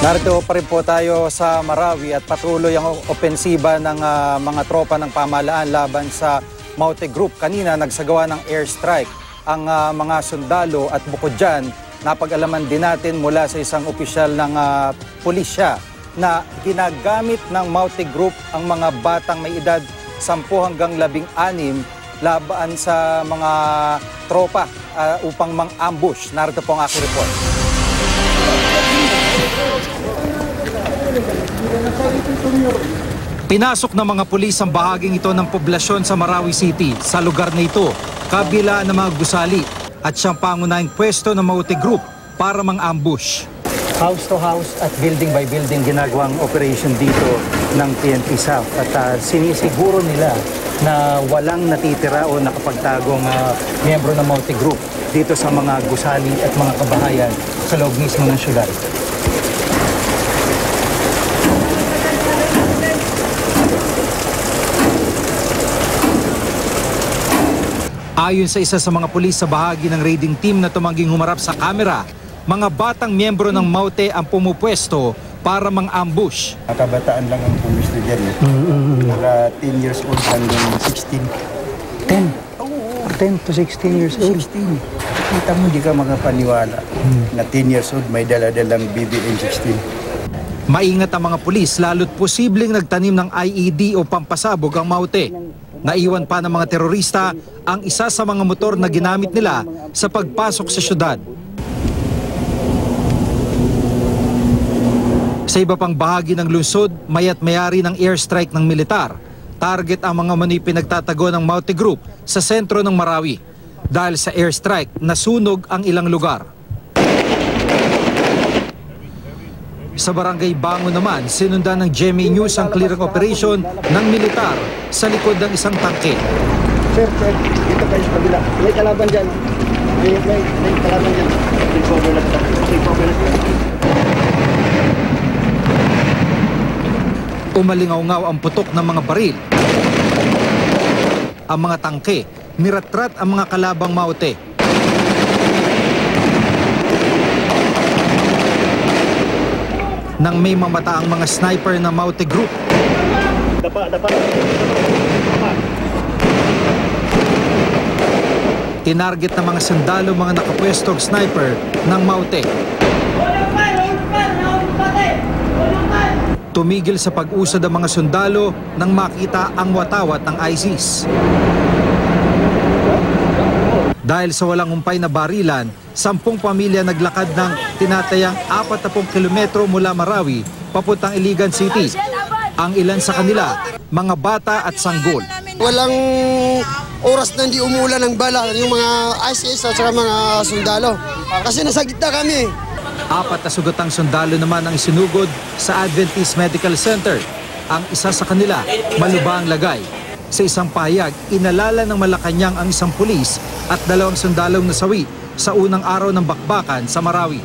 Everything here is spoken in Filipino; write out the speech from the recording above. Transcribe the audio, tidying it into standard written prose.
Narito pa rin po tayo sa Marawi at patuloy ang opensiba ng mga tropa ng pamahalaan laban sa Maute Group. Kanina nagsagawa ng airstrike ang mga sundalo at bukod dyan, napag-alaman din natin mula sa isang opisyal ng pulisya na ginagamit ng Maute Group ang mga batang may edad 10 hanggang 16 laban sa mga tropa upang mang-ambush. Narito po ang aking report. Pinasok ng mga pulis ang bahaging ito ng poblasyon sa Marawi City. Sa lugar na ito, kabila ng mga gusali at siyang pangunahing pwesto ng Maute Group para mang-ambush. House to house at building by building ginagawang operation dito ng PNP South at sinisiguro nila na walang natitira o nakapagtagong miyembro ng Maute Group dito sa mga gusali at mga kabahayan sa loob mismo ng syudad. Ayon sa isa sa mga pulis sa bahagi ng raiding team na tumangging humarap sa kamera, mga batang miyembro ng Maute ang pumupwesto para mang-ambush. Kabataan lang ang pumwesto dyan. Mga 10 years old hanggang 16. 10 to 16 years old? 16. Kita mo, di ka makapaniwala na 10 years old may dala-dalang BBM-16. Maingat ang mga pulis lalo't posibleng nagtanim ng IED o pampasabog ang Maute. Naiwan pa ng mga terorista ang isa sa mga motor na ginamit nila sa pagpasok sa syudad. Sa iba pang bahagi ng lungsod, maya't mayari ng airstrike ng militar. Target ang mga manoy pinagtatago ng Maute Group sa sentro ng Marawi. Dahil sa airstrike, nasunog ang ilang lugar. Sa Barangay Bango naman, sinundan ng GMA News ang clearing operation ng militar sa likod ng isang tangke. Sir, dito kayo sa kabila. May kalaban dyan. May kalaban dyan. Umalingaw-ngaw ang putok ng mga baril. Ang mga tangke, niratrat ang mga kalabang Maute. Nang may mamata ang mga sniper ng Maute Group. Tinarget ng mga sundalo mga nakapwestong sniper ng Maute. Tumigil sa pag-usad ang mga sundalo nang makita ang watawat ng ISIS. Dahil sa walang humpay na barilan, 10 pamilya naglakad ng tinatayang 40 kilometro mula Marawi papuntang Iligan City. Ang ilan sa kanila, mga bata at sanggol. Walang oras na hindi umulan ng bala yung mga ISIS at saka mga sundalo. Kasi nasa gitna kami. 4 na sugatang sundalo naman ang isinugod sa Adventist Medical Center. Ang isa sa kanila, malubhang lagay. Sa isang pahayag, inalala ng Malacanang ang isang pulis at 2 sundalong nasawi sa unang araw ng bakbakan sa Marawi.